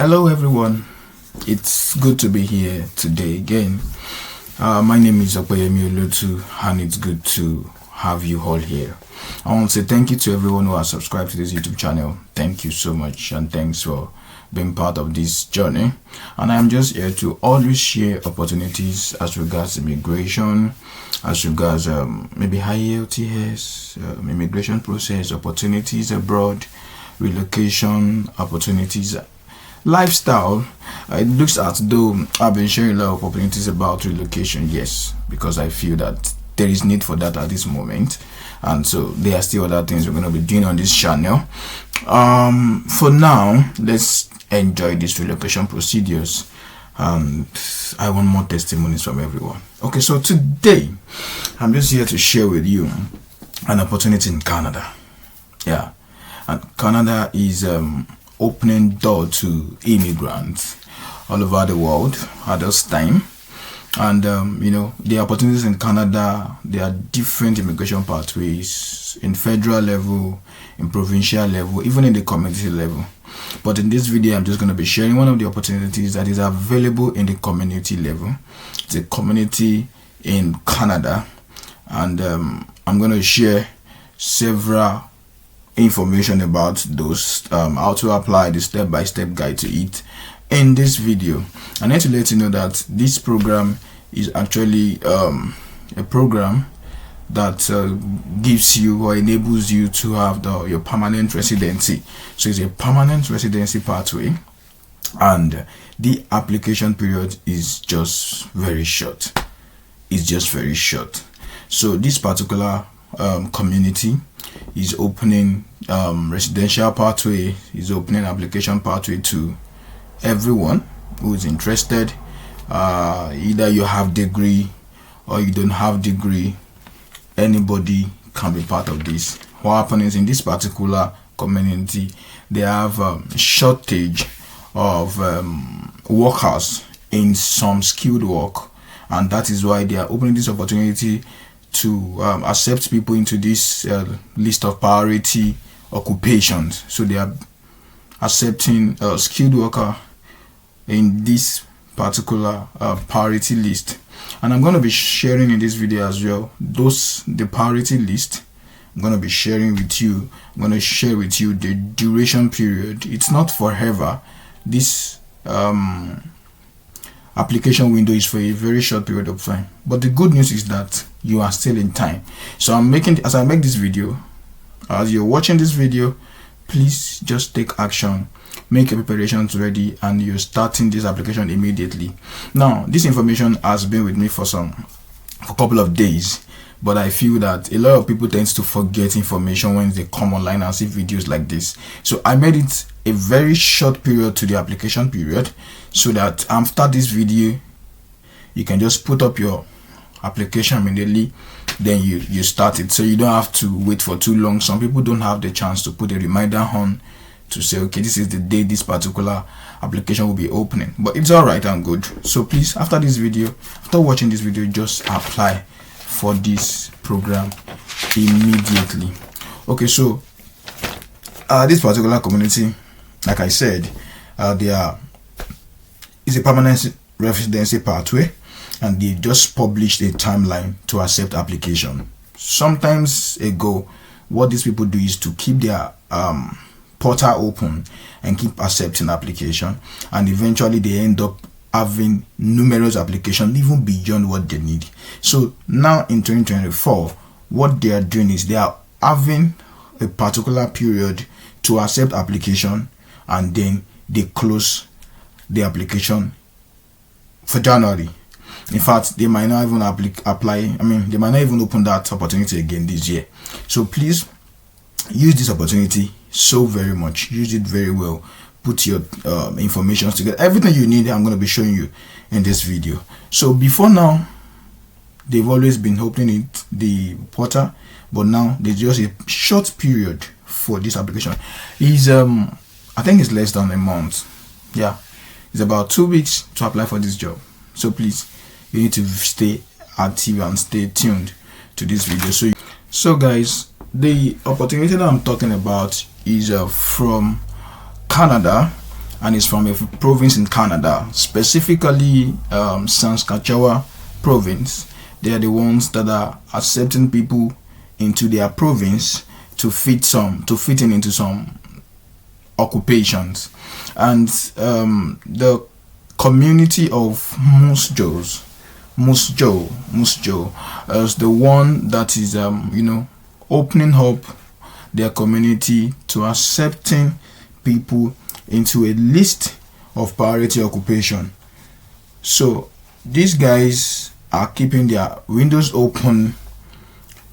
Hello everyone, it's good to be here today again. My name is Opeyemi Olutu and it's good to have you all here. I want to say thank you to everyone who has subscribed to this YouTube channel. Thank you so much and thanks for being part of this journey. And I'm just here to always share opportunities as regards immigration, as regards maybe high IELTS, immigration process, opportunities abroad, relocation, opportunities, lifestyle. It looks as though I've been sharing a lot of opportunities about relocation, yes, because I feel that there is need for that at this moment, and so there are still other things we're going to be doing on this channel. For now, let's enjoy these relocation procedures, and I want more testimonies from everyone. Okay, so today I'm just here to share with you an opportunity in Canada. Yeah, and Canada is opening door to immigrants all over the world at this time. And the opportunities in Canada, there are different immigration pathways in federal level, in provincial level, even in the community level. But in this video, I'm just going to be sharing one of the opportunities that is available in the community level. It's a community in Canada, and I'm going to share several information about those, how to apply the step-by-step guide to it in this video. I need to let you know that this program is actually a program that gives you or enables you to have your permanent residency. So it's a permanent residency pathway, and the application period is just very short. It's just very short. So this particular community is opening residential pathway, is opening application pathway to everyone who is interested. Either you have degree or you don't have degree, anybody can be part of this. What happens in this particular community, they have a shortage of workers in some skilled work, and that is why they are opening this opportunity to accept people into this list of priority occupations. So they are accepting a skilled worker in this particular priority list, and I'm going to be sharing in this video as well the priority list. I'm going to be sharing with you. I'm going to share with you the duration period. It's not forever. This application window is for a very short period of time, but the good news is that you are still in time. So as I make this video, as you're watching this video, please just take action, make your preparations ready, and you're starting this application immediately. Now, this information has been with me for a couple of days, but I feel that a lot of people tend to forget information when they come online and see videos like this. So I made it a very short period to the application period, so that after this video you can just put up your application immediately, then you start it, so you don't have to wait for too long. Some people don't have the chance to put a reminder on to say, okay, this is the day this particular application will be opening, but it's all right and good. So please, after watching this video, just apply for this program immediately. Okay, so this particular community, like I said, is a permanent residency pathway, and they just published a timeline to accept application. Sometimes ago, what these people do is to keep their portal open and keep accepting application, and eventually they end up having numerous applications even beyond what they need. So now in 2024, what they are doing is they are having a particular period to accept application, and then they close the application for January. In fact, they might not even they might not even open that opportunity again this year. So please use this opportunity so very much. Use it very well. Put your information together. Everything you need, I'm going to be showing you in this video. So before now, they've always been opening the portal, but now there's just a short period for this application. I think it's less than a month. Yeah, it's about 2 weeks to apply for this job. So please, you need to stay active and stay tuned to this video. So guys, the opportunity that I'm talking about is from Canada, and it's from a province in Canada, specifically Saskatchewan province. They are the ones that are accepting people into their province to fit in into some occupations. And the community of Musjo is the one that is opening up their community to accepting people into a list of priority occupation. So these guys are keeping their windows open.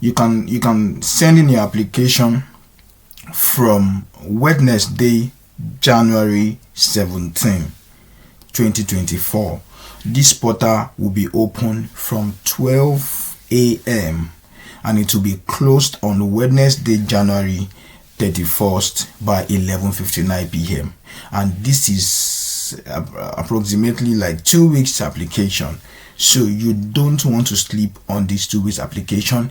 You can send in your application from Wednesday, January 17, 2024. This portal will be open from 12 a.m. and it will be closed on Wednesday, January 31st by 11:59 p.m. and this is approximately like 2 weeks application. So you don't want to sleep on this 2 weeks application.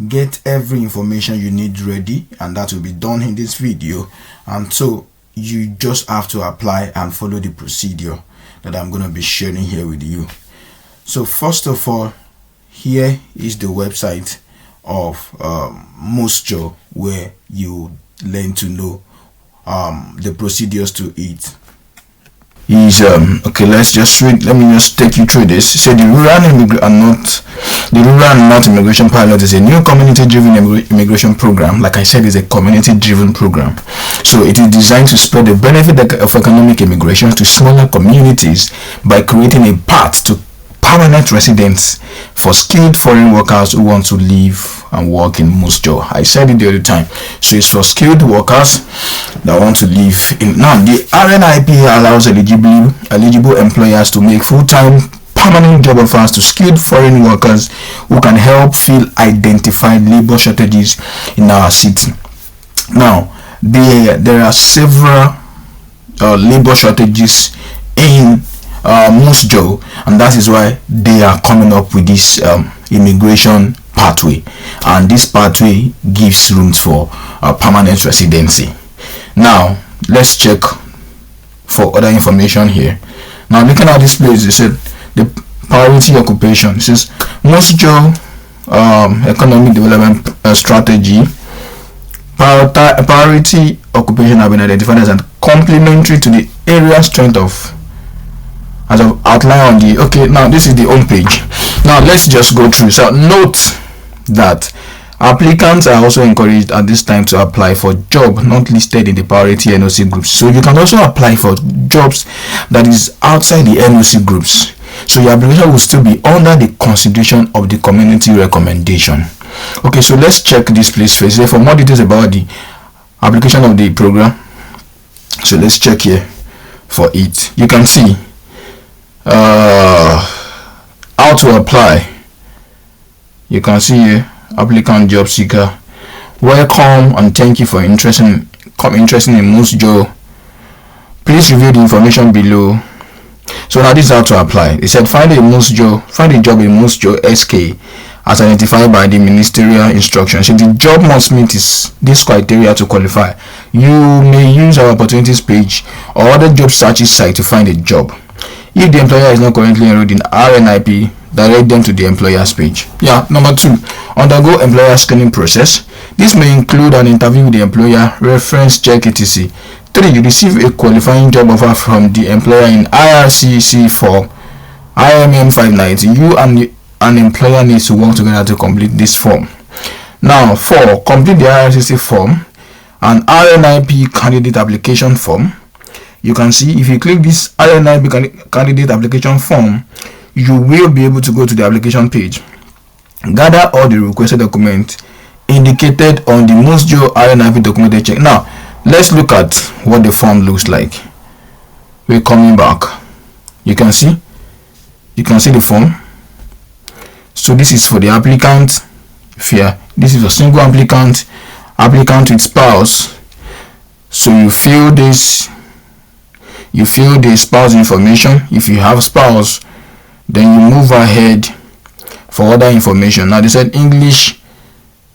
Get every information you need ready, and that will be done in this video. And so you just have to apply and follow the procedure that I'm going to be sharing here with you. So first of all, here is the website of Musjo, where you learn to know the procedures to it. Is okay, let's just read. Let me just take you through this. It said the rural and not immigration pilot is a new community-driven immigration program. Like I said, it's a community-driven program. So it is designed to spread the benefit of economic immigration to smaller communities by creating a path to permanent residence for skilled foreign workers who want to live and work in Musjo. I said it the other time. So it's for skilled workers that want to live in. Now, the RNIP allows eligible employers to make full-time permanent job offers to skilled foreign workers who can help fill identified labor shortages in our city. Now, there are several labor shortages in Musjo, and that is why they are coming up with this immigration pathway, and this pathway gives rooms for permanent residency. Now let's check for other information here. Now looking at this place, it said the priority occupation. It says Musjo economic development strategy. Priority occupation have been identified as complementary to the area strength of as of outline on the. Okay, now this is the home page. Now let's just go through. So note that applicants are also encouraged at this time to apply for job not listed in the priority NOC groups. So you can also apply for jobs that is outside the NOC groups. So your application will still be under the consideration of the community recommendation. Okay, so let's check this place first. For more details about the application of the program, so let's check here for it. You can see how to apply. You can see here, applicant job seeker, welcome and thank you for interest in Musjo. Please review the information below. So now this is how to apply. It said find a job in Musjo SK as identified by the ministerial instructions. So the job must meet this criteria to qualify. You may use our opportunities page or other job searches site to find a job. If the employer is not currently enrolled in RNIP, direct them to the employer's page. Yeah. Number 2, undergo employer screening process. This may include an interview with the employer, reference check, etc. 3, you receive a qualifying job offer from the employer in IRCC form IMM 590. You and an employer needs to work together to complete this form. Now 4, complete the IRCC form and RNIP candidate application form. You can see if you click this RNIP candidate application form, you will be able to go to the application page, gather all the requested documents indicated on the Musjo RNIP documented check. Now let's look at what the form looks like. We're coming back. You can see the form. So this is for the applicant. This is a single applicant with spouse. So you fill this. You fill the spouse information. If you have spouse, then you move ahead for other information. Now they said English,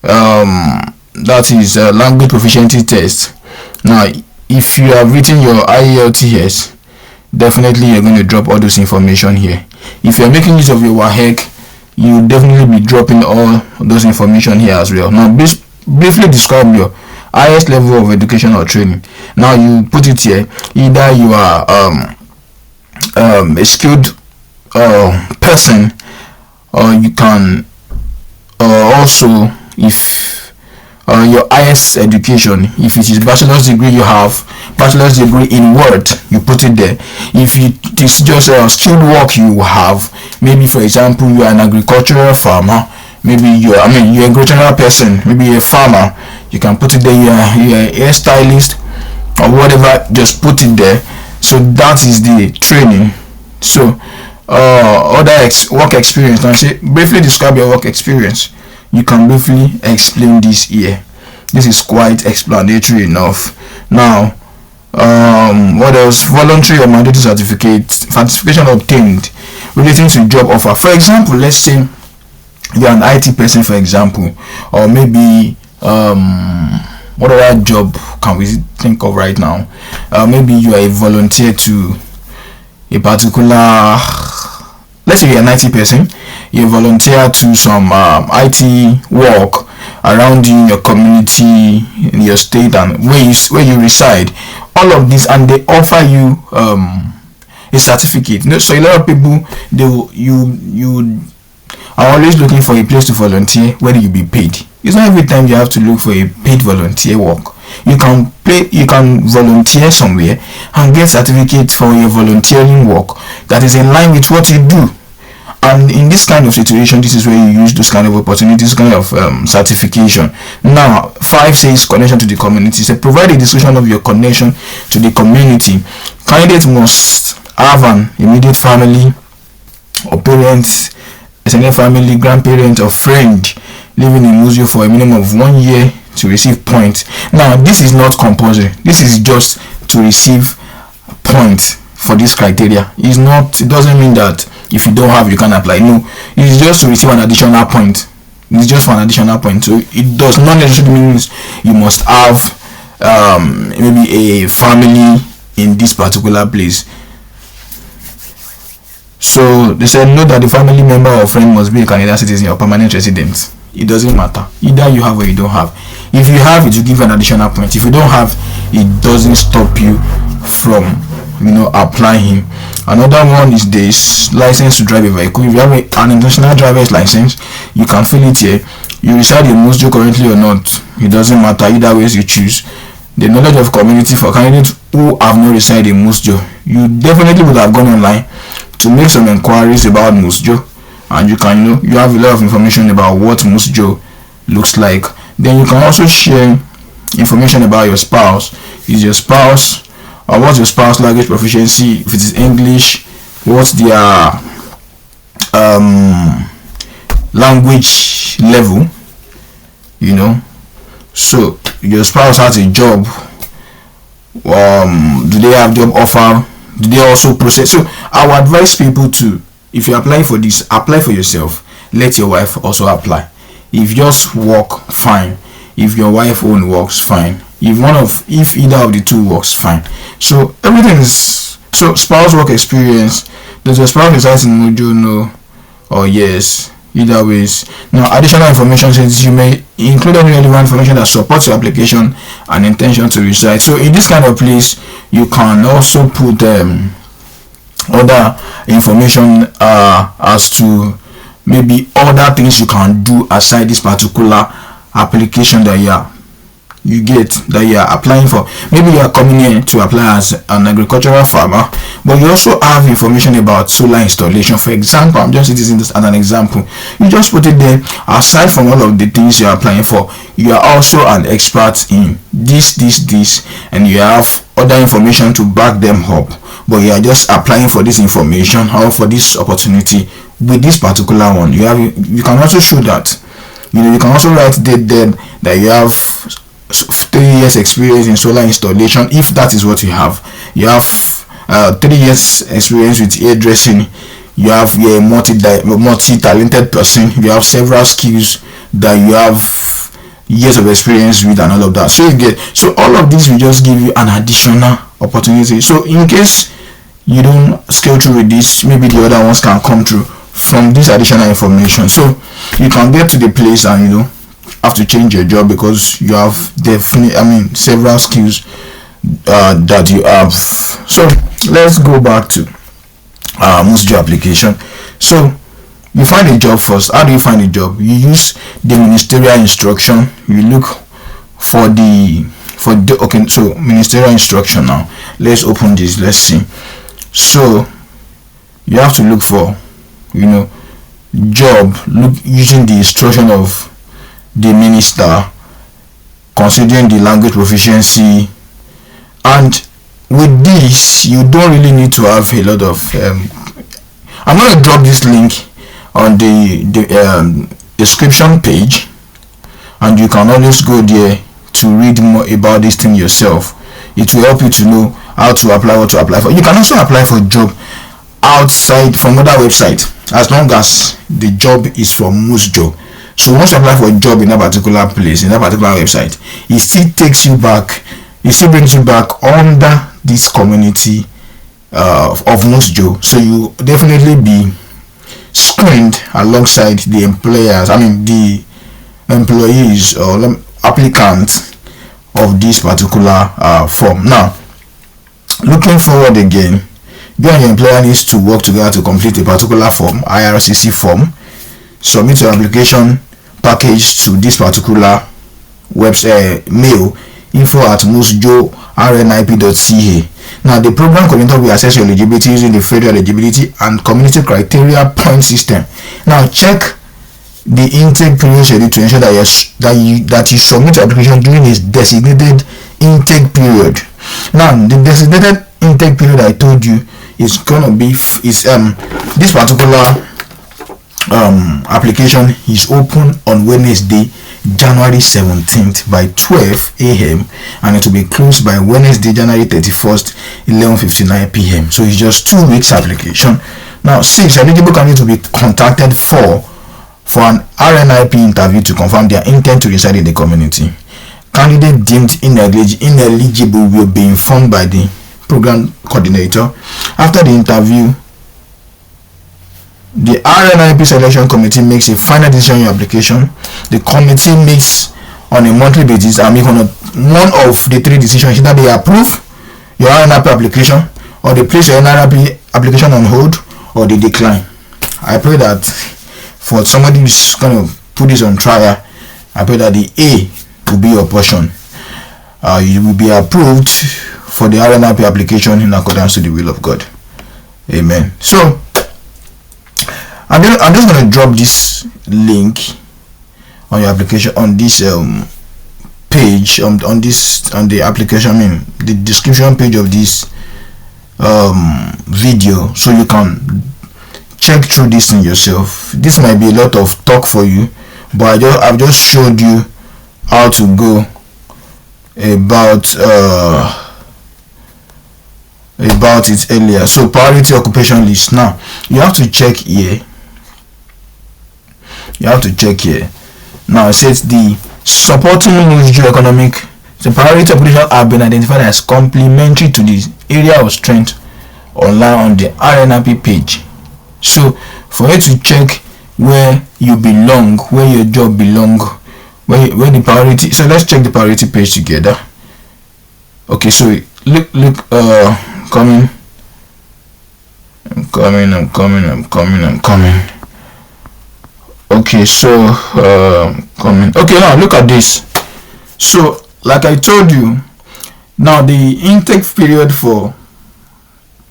that is language proficiency test. Now if you have written your IELTS, definitely you're going to drop all those information here. If you're making use of your WAHEC, you definitely be dropping all those information here as well. Now briefly describe your highest level of education or training. Now you put it here. Either you are a skilled person, or you can also, if your highest education, if it is bachelor's degree, you have bachelor's degree in Word, you put it there. If it is just a skilled work you have, maybe for example you are an agricultural farmer, maybe you're a agricultural person, maybe you're a farmer, you can put it there. You're a hairstylist or whatever, just put it there. So that is the training. So other work experience. Now say briefly describe your work experience. You can briefly explain this here. This is quite explanatory enough. Now what else? Voluntary or mandatory certification obtained relating to job offer. For example, let's say you're an IT person, for example, or maybe what other job can we think of right now? Maybe you are a volunteer to a particular, let's say you're an IT person, you volunteer to some IT work around you, in your community, in your state, and where you reside. All of this, and they offer you a certificate. So a lot of people, you are always looking for a place to volunteer where you be paid. It's not every time you have to look for a paid volunteer work. You can volunteer somewhere and get certificates for your volunteering work that is in line with what you do. And in this kind of situation, this is where you use those kind of opportunities, kind of certification. Now 5 says connection to the community. So provide a description of your connection to the community. Candidate must have an immediate family or parents, extended family, grandparent or friend living in Musio for a minimum of 1 year to receive points. Now this is not compulsory. This is just to receive points for this criteria. It doesn't mean that if you don't have, you can apply. No, it's just to receive an additional point. It's just for an additional point. So it does not necessarily mean you must have maybe a family in this particular place. So they said note that the family member or friend must be a Canadian citizen or permanent resident. It doesn't matter. Either you have or you don't have. If you have, it will give an additional point. If you don't have, it doesn't stop you from applying. Another one is this license to drive a vehicle. If you have an international driver's license, you can fill it here. You reside in Musjo currently or not, it doesn't matter. Either ways you choose. The knowledge of community for candidates who have not resided in Musjo. You definitely would have gone online to make some inquiries about Musjo, and you can you have a lot of information about what Musjo looks like. Then you can also share information about your spouse. Is your spouse, or what's your spouse language proficiency? If it is English, what's their language level? So your spouse has a job. Do they have job offer? Do they also process? So I would advise people to, if you're applying for this, apply for yourself. Let your wife also apply. If yours work, fine. If your wife own works, fine. If either of the two works, fine. So everything is, so spouse work experience. Does your spouse reside in Mojo? No or yes? Either ways. Now additional information says you may include any relevant information that supports your application and intention to reside. So in this kind of place, you can also put other information as to maybe other things you can do aside this particular application that you are applying for. Maybe you are coming here to apply as an agricultural farmer, but you also have information about solar installation. For example, I'm just using this as an example. You just put it there. Aside from all of the things you are applying for, you are also an expert in this, and you have other information to back them up. But you are just applying for this information or for this opportunity with this particular one. You can also show that. You can also write that you have 3 years experience in solar installation. If that is what you have 3 years experience with hairdressing. You're a multi-talented person. You have several skills that you have years of experience with and all of that. So you get, so all of this will just give you an additional opportunity. So in case you don't scale through with this, maybe the other ones can come through from this additional information. So you can get to the place and have to change your job because you have definitely several skills that you have. So let's go back to most job application. So you find a job first. How do you find a job? You use the ministerial instruction. You look for the okay, so ministerial instruction. Now let's open this, let's see. So you have to look for job, look using the instruction of the minister, considering the language proficiency, and with this you don't really need to have a lot of I'm going to drop this link on the description page, and you can always go there to read more about this thing yourself. It will help you to know how to apply, what to apply for. You can also apply for a job outside from other websites as long as the job is from Musjo. So once you apply for a job in a particular place, in a particular website, it still takes you back, it still brings you back under this community of Musjo. So you definitely be screened alongside the employers, the employees or applicants of this particular form. Now, looking forward again, you and your employer needs to work together to complete a particular form, IRCC form. Submit your application package to this particular website mail, info@musjo.rnip.ca. Now, the program coordinator will assess your eligibility using the federal eligibility and community criteria point system. Now, check the intake period schedule to ensure that you submit your application during this designated intake period. Now, the designated intake period I told you is gonna be this particular application is open on Wednesday, January 17th by 12 a.m. and it will be closed by Wednesday, January 31st, 11:59 p.m. So it's just 2 weeks application. Now, 6 eligible candidates will be contacted for an RNIP interview to confirm their intent to reside in the community. Candidate deemed ineligible will be informed by the program coordinator. After the interview, the RNIP selection committee makes a final decision on your application. The committee meets on a monthly basis and make one of the 3 decisions. Either they approve your RNIP application, or they place your RNIP application on hold, or they decline. I pray that for somebody who's going to put this on trial, I pray that the A will be your portion. You will be approved for the RNIP application in accordance to the will of God. Amen. So I'm just going to drop this link on your application on this page on the application, the description page of this video, so you can check through this in yourself. This might be a lot of talk for you, but I've just showed you how to go about it earlier. So priority occupation list. Now you have to check here. Now it says the supporting economic. The priority occupations have been identified as complementary to the area of strength online on the RNIP page. So for you to check where you belong, where your job belong, where the priority. So let's check the priority page together. Okay, so look I'm coming. Okay, so coming. Okay, now look at this. So like I told you, now the intake period for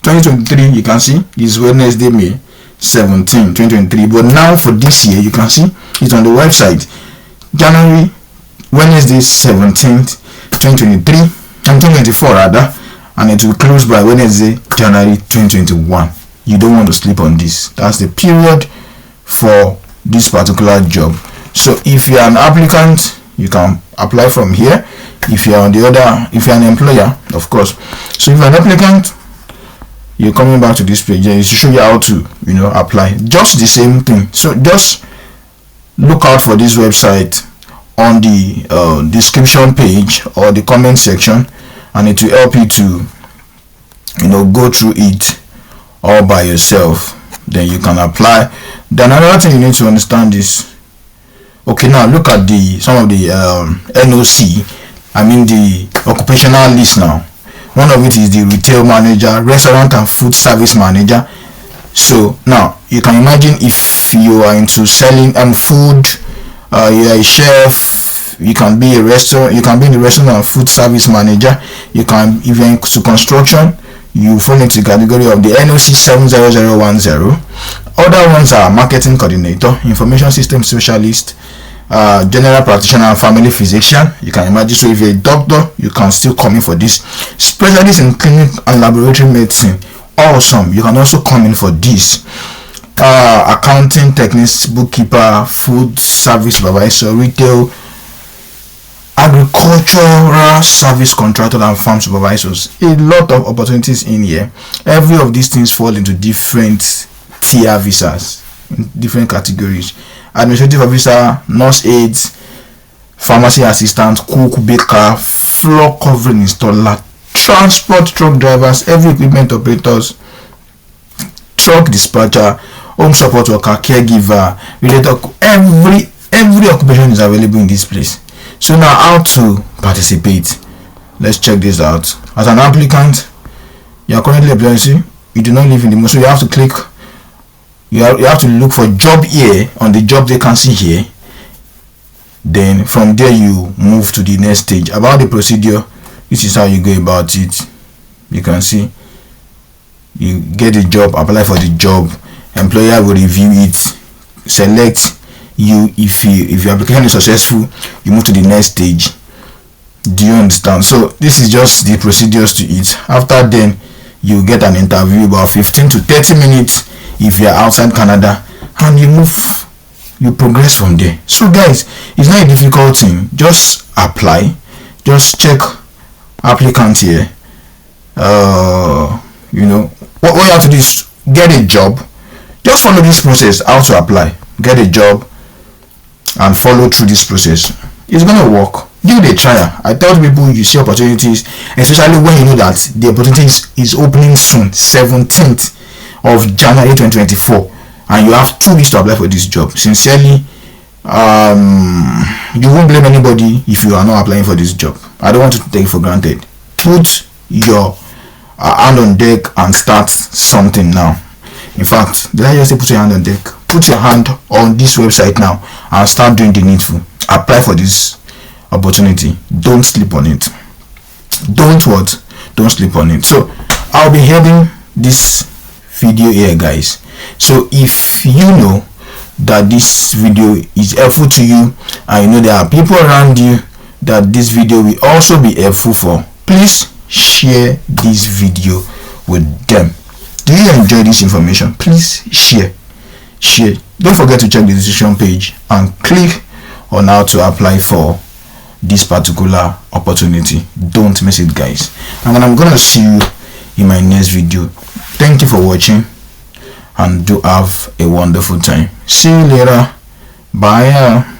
2023, you can see, is Wednesday, May 17, 2023. But now for this year, you can see it's on the website, January, Wednesday 17th, 2023, and 2024 rather, and it will close by Wednesday, January 2021. You don't want to sleep on this. That's the period for this particular job. So if you're an applicant, you can apply from here. If you're an employer, of course. So if you're an applicant, you're coming back to this page to show you how to apply. Just the same thing. So just look out for this website on the description page or the comment section, and it will help you to go through it all by yourself. Then you can apply. Then another thing you need to understand is, okay, now look at some of the NOC, I mean the occupational list. Now one of it is the retail manager, restaurant and food service manager. So now you can imagine if you are into selling food, you are a chef, you can be in the restaurant and food service manager. You can, if you're into construction, you fall into the category of the NOC 70010. Other ones are marketing coordinator, information system specialist, general practitioner and family physician. You can imagine. So if you're a doctor, you can still come in for this. Specialist in clinic and laboratory medicine, awesome, you can also come in for this. Accounting techniques, bookkeeper, food service supervisor, retail, agricultural service contractor and farm supervisors. A lot of opportunities in here. Every of these things fall into different tier visas, different categories. Administrative officer, nurse aides, pharmacy assistant, cook, baker, floor covering installer, transport truck drivers, heavy equipment operators, truck dispatcher, home support worker, caregiver, related. Every occupation is available in this place. So now, how to participate? Let's check this out. As an applicant, you are currently employed. You do not live in the so you have to click. You have to look for job here on the job vacancy here. Then from there you move to the next stage. About the procedure, this is how you go about it. You can see you get a job, apply for the job, employer will review it, select you. If your application is successful, you move to the next stage. Do you understand? So this is just the procedures to it. After then, you get an interview about 15 to 30 minutes if you're outside Canada, and you progress from there. So guys, it's not a difficult thing. Just apply. Just check applicant here. What you have to do is get a job. Just follow this process, how to apply, get a job, and follow through this process. It's gonna work. Give it a try. I tell people, you see opportunities, especially when you know that the opportunity is opening soon, 17th of January 2024, and you have 2 weeks to apply for this job. Sincerely, you won't blame anybody if you are not applying for this job. I don't want to take it for granted. Put your hand on deck and start something now. In fact, did I just say put your hand on deck? Put your hand on this website now and start doing the needful. Apply for this opportunity. Don't sleep on it. Don't sleep on it. So I'll be heading this video here, guys. So if you know that this video is helpful to you, and you know there are people around you that this video will also be helpful for, please share this video with them. Do you enjoy this information? Please share. Don't forget to check the description page and click on how to apply for this particular opportunity. Don't miss it, guys. And I'm gonna see you in my next video. Thank you for watching, and do have a wonderful time. See you later. Bye.